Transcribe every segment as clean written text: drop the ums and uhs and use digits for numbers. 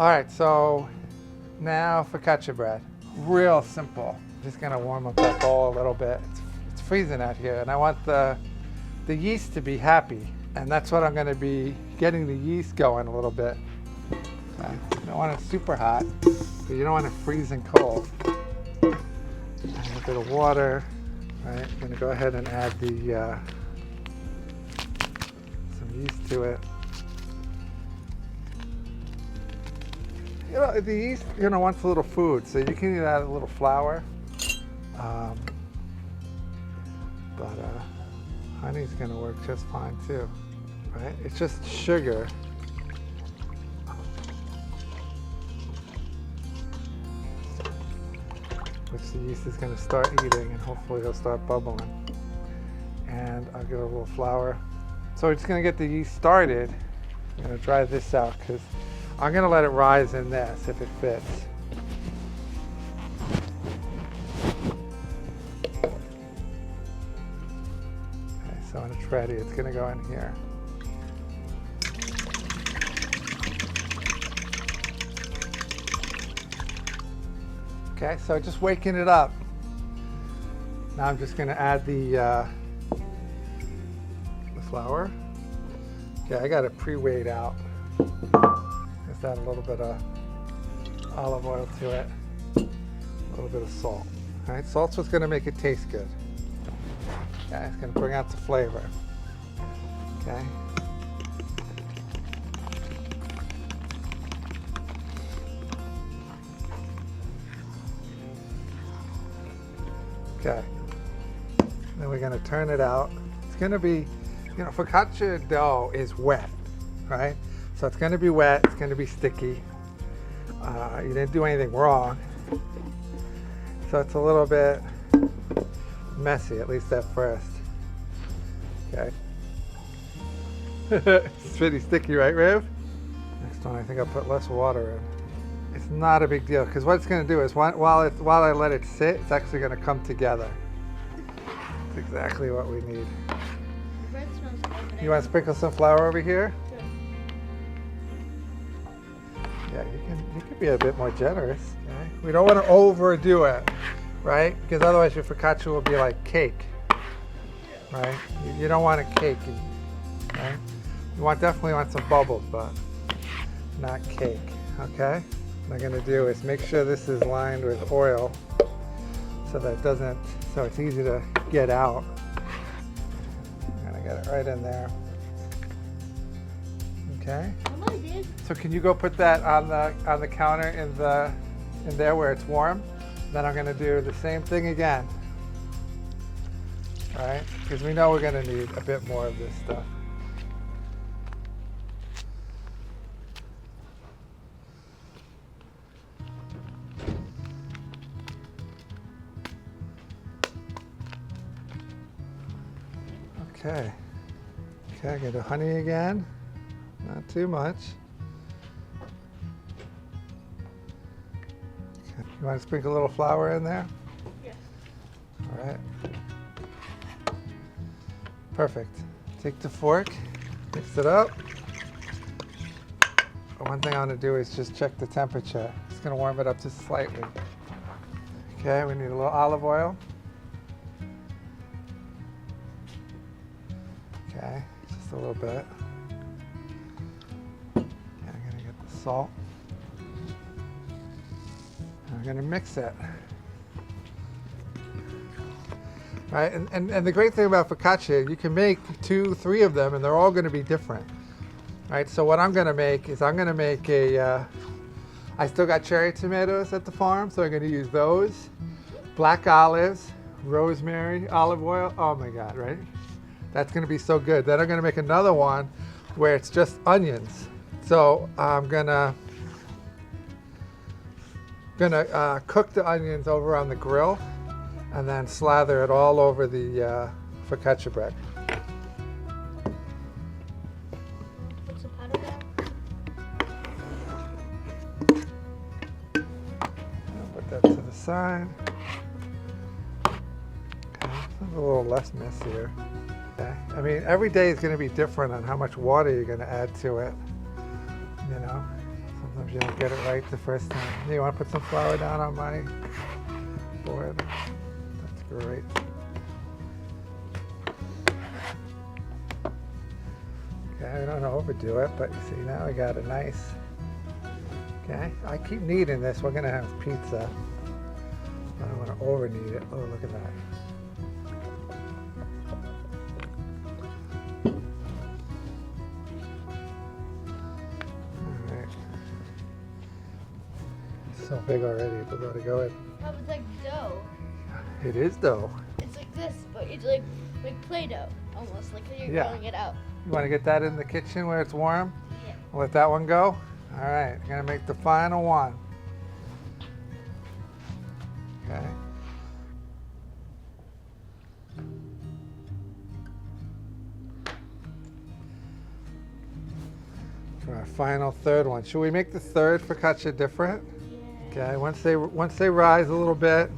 All right, so now focaccia bread. Real simple. Just gonna warm up that bowl a little bit. It's freezing out here, and I want the yeast to be happy, and that's what I'm gonna be getting the yeast going a little bit. Okay. You don't want it super hot, but you don't want it freezing cold. And a bit of water. All right, I'm gonna go ahead and add the some yeast to it. You know, the yeast, wants a little food, so you can add a little flour. But honey's gonna work just fine too, right? It's just sugar. Which the yeast is gonna start eating, and hopefully it'll start bubbling. And I'll give it a little flour. So we're just gonna get the yeast started. I'm gonna dry this out because I'm gonna let it rise in this if it fits. Okay, so when it's ready, it's gonna go in here. Okay, so just waking it up. Now I'm just gonna add the flour. Okay, I got it pre-weighed out. Just add a little bit of olive oil to it, a little bit of salt. All right, salt's what's gonna make it taste good. Okay, it's gonna bring out the flavor. Okay. Okay, then we're going to turn it out. It's going to be, focaccia dough is wet, right? So it's going to be wet, it's going to be sticky. You didn't do anything wrong. So it's a little bit messy, at least at first. Okay. It's pretty sticky, right, Riv? Next one, I think I'll put less water in. It's not a big deal, because what it's going to do is while I let it sit, it's actually going to come together. It's exactly what we need. The bread smells good. You want to sprinkle some flour over here? Sure. Yeah, you can be a bit more generous. Okay? We don't want to overdo it, right? Because otherwise your focaccia will be like cake, right? You don't want it cakey, right? You definitely want some bubbles, but not cake. Okay. What I'm going to do is make sure this is lined with oil so it's easy to get out. I'm going to get it right in there. Okay. So can you go put that on the counter in there where it's warm? Then I'm going to do the same thing again. All right? Because we know we're going to need a bit more of this stuff. Okay, I'm gonna do honey again, not too much. Okay. You want to sprinkle a little flour in there? Yes. All right. Perfect. Take the fork, mix it up. One thing I want to do is just check the temperature. Just gonna warm it up just slightly. Okay, we need a little olive oil. Okay, just a little bit. And I'm gonna get the salt. And I'm gonna mix it. Right, and the great thing about focaccia, you can make 2, 3 of them, and they're all gonna be different. Right, so what I'm gonna make is I still got cherry tomatoes at the farm, so I'm gonna use those. Black olives, rosemary, olive oil, oh my God, right? That's gonna be so good. Then I'm gonna make another one where it's just onions. So I'm gonna cook the onions over on the grill and then slather it all over the focaccia bread. What's the powder I'll put that to the side. Okay, this is a little less messier. Okay. I mean, every day is going to be different on how much water you're going to add to it. Sometimes Sometimes you don't get it right the first time. You want to put some flour down on my board? That's great. Okay, I don't overdo it, but you see now I got a nice. Okay, I keep kneading this. We're gonna have pizza. I don't want to over knead it. Oh, look at that. All right. It's so big already. It's about to go in. Oh, it's like dough. It is dough. It's like this, but it's like Play-Doh, almost like you're Yeah. rolling it out. You want to get that in the kitchen where it's warm? Yeah. Let that one go. All right, I'm gonna make the final one. Okay. For our final third one. Should we make the third focaccia different? Yeah. Okay, once they rise a little bit,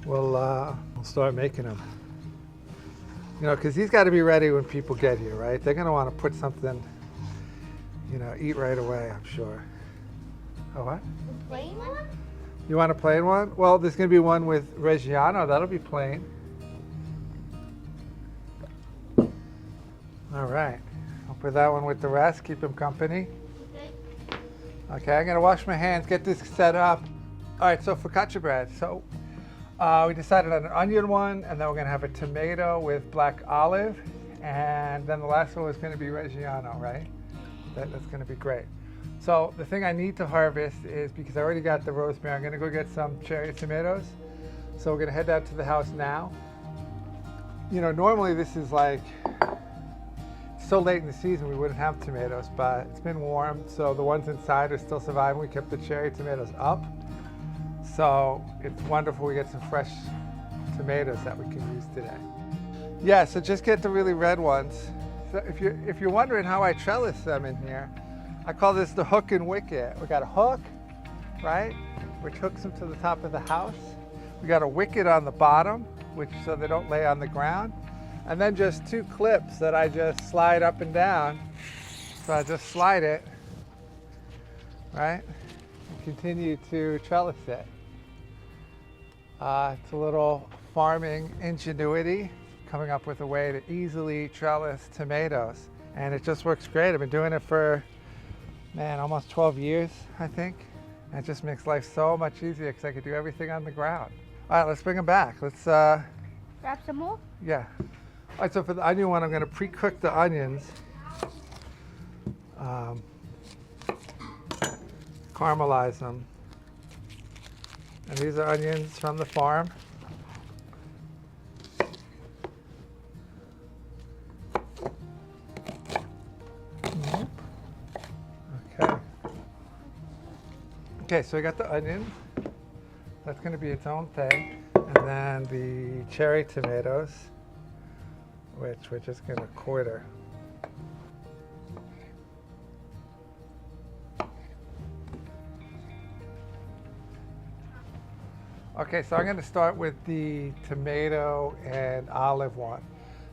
we'll start making them. You know, because these got to be ready when people get here, right? They're gonna want to put something, you know, eat right away, I'm sure. Oh, what? The plain one? You want a plain one? Well, there's gonna be one with Reggiano. That'll be plain. All right. I'll put that one with the rest. Keep them company. Okay. Okay, I'm gonna wash my hands, get this set up. All right, so focaccia bread. So we decided on an onion one, and then we're gonna have a tomato with black olive, and then the last one was gonna be Reggiano, right? That's gonna be great. So the thing I need to harvest is, because I already got the rosemary, I'm gonna go get some cherry tomatoes. So we're gonna head out to the house now. You know, normally this is like, so late in the season we wouldn't have tomatoes, but it's been warm, so the ones inside are still surviving. We kept the cherry tomatoes up. So it's wonderful we get some fresh tomatoes that we can use today. Yeah, so just get the really red ones. So if you're wondering how I trellis them in here, I call this the hook and wicket. We got a hook, right, which hooks them to the top of the house. We got a wicket on the bottom, which so they don't lay on the ground. And then just two clips that I just slide up and down. So I just slide it, right, and continue to trellis it. It's a little farming ingenuity, coming up with a way to easily trellis tomatoes. And it just works great. I've been doing it for, man, almost 12 years, I think. And it just makes life so much easier because I could do everything on the ground. All right, let's bring them back. Let's, Grab some more? yeah. All right, so for the onion one, I'm gonna pre-cook the onions. Caramelize them. And these are onions from the farm. Okay. Okay, so we got the onions. That's gonna be its own thing. And then the cherry tomatoes, which we're just gonna quarter. Okay, so I'm gonna start with the tomato and olive one,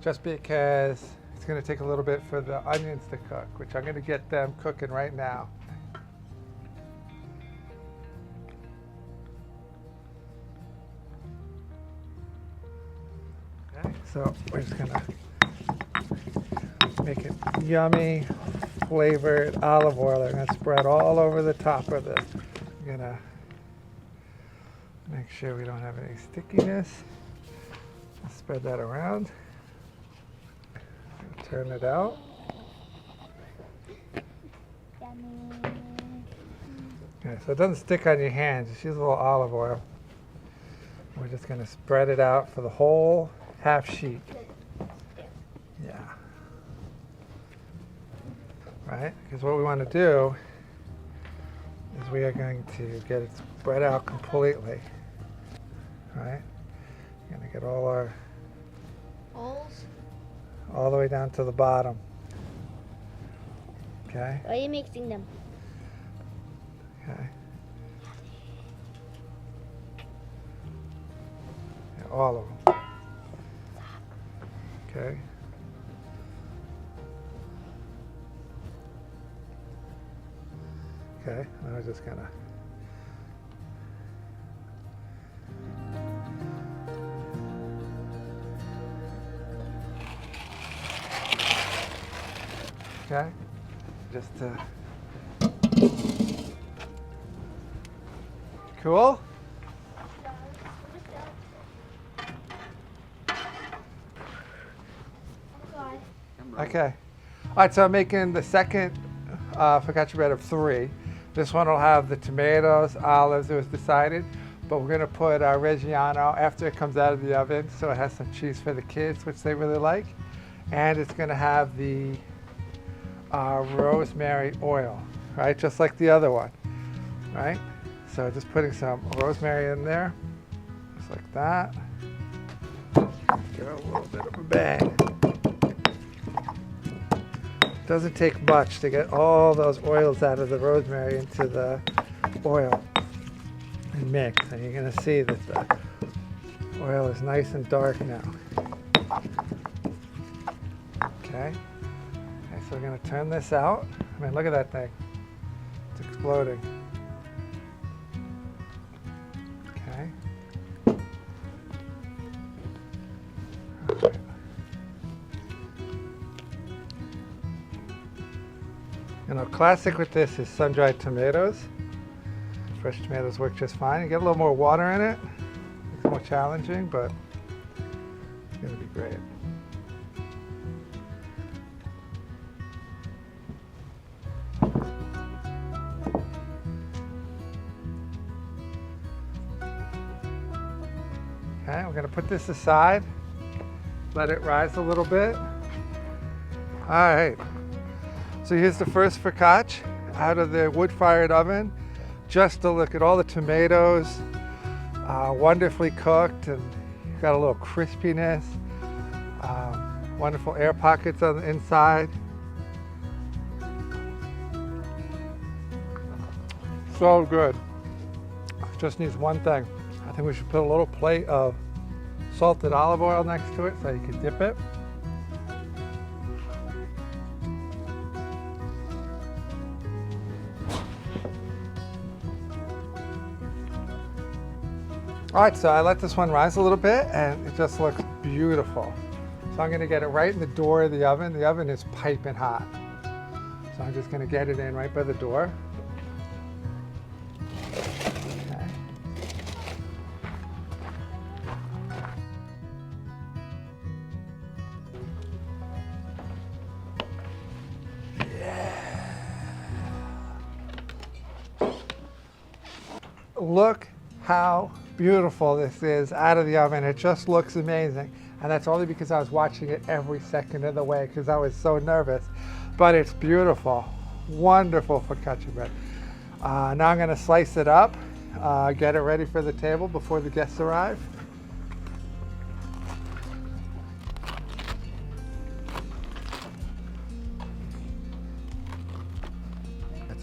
just because it's gonna take a little bit for the onions to cook, which I'm gonna get them cooking right now. Okay, so we're just gonna make it yummy, flavored olive oil. I'm gonna spread all over the top of this. I'm gonna make sure we don't have any stickiness. Spread that around. Turn it out. Okay, so it doesn't stick on your hands. Just use a little olive oil. We're just going to spread it out for the whole half sheet. Yeah. Right? Because what we want to do is we are going to get it spread out completely. Right? We're going to get all our Holes? all the way down to the bottom. Okay? Why are you mixing them? Okay. Yeah, all of them. Okay. Okay, I'm just gonna. Okay, just cool. Okay. All right, so I'm making the second focaccia bread of 3. This one will have the tomatoes, olives, it was decided, but we're gonna put Reggiano after it comes out of the oven, so it has some cheese for the kids, which they really like. And it's gonna have the rosemary oil, right? Just like the other one, right? So just putting some rosemary in there, just like that. Give it a little bit of a bang. Doesn't take much to get all those oils out of the rosemary into the oil and mix. And you're gonna see that the oil is nice and dark now. Okay. Okay, so we're gonna turn this out. I mean, look at that thing. It's exploding. Okay. All right. You know, classic with this is sun-dried tomatoes. Fresh tomatoes work just fine. You get a little more water in it. It's more challenging, but it's gonna be great. Okay, we're gonna put this aside, let it rise a little bit. All right. So here's the first focaccia out of the wood-fired oven. Just to look at all the tomatoes, wonderfully cooked, and you've got a little crispiness, wonderful air pockets on the inside. So good. Just needs one thing. I think we should put a little plate of salted olive oil next to it so you can dip it. All right, so I let this one rise a little bit and it just looks beautiful. So I'm gonna get it right in the door of the oven. The oven is piping hot. So I'm just gonna get it in right by the door. Okay. Yeah. Look how beautiful this is out of the oven. It just looks amazing. And that's only because I was watching it every second of the way because I was so nervous. But it's beautiful. Wonderful focaccia bread. Now I'm going to slice it up, get it ready for the table before the guests arrive.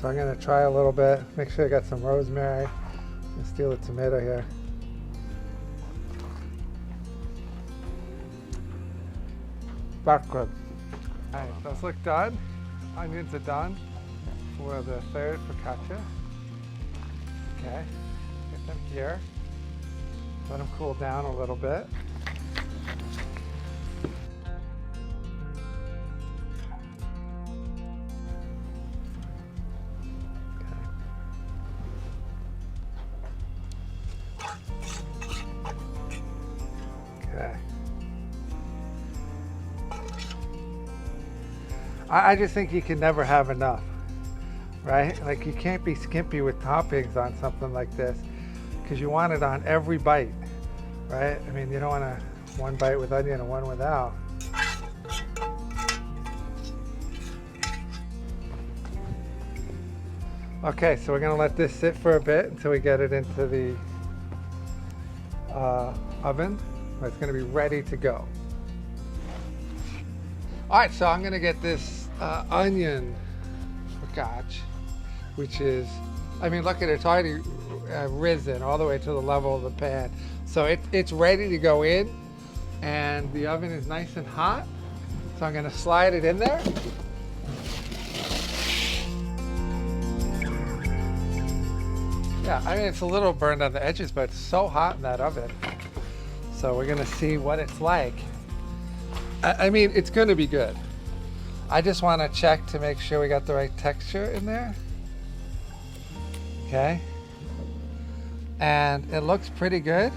So I'm going to try a little bit. Make sure I got some rosemary. Let's steal the tomato here. That's good. All right, those look done. Onions are done for the third focaccia. Okay, get them here. Let them cool down a little bit. Okay. I just think you can never have enough, right? Like you can't be skimpy with toppings on something like this because you want it on every bite, right? I mean, you don't want one bite with onion and one without. Okay, so we're gonna let this sit for a bit until we get it into the oven. It's gonna be ready to go. All right, so I'm gonna get this onion focaccia, which is, I mean, look at it, it's already risen all the way to the level of the pan. So it's ready to go in, and the oven is nice and hot. So I'm gonna slide it in there. Yeah, I mean, it's a little burned on the edges, but it's so hot in that oven. So we're gonna see what it's like. I mean, it's gonna be good. I just wanna check to make sure we got the right texture in there. Okay. And it looks pretty good.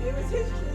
It was his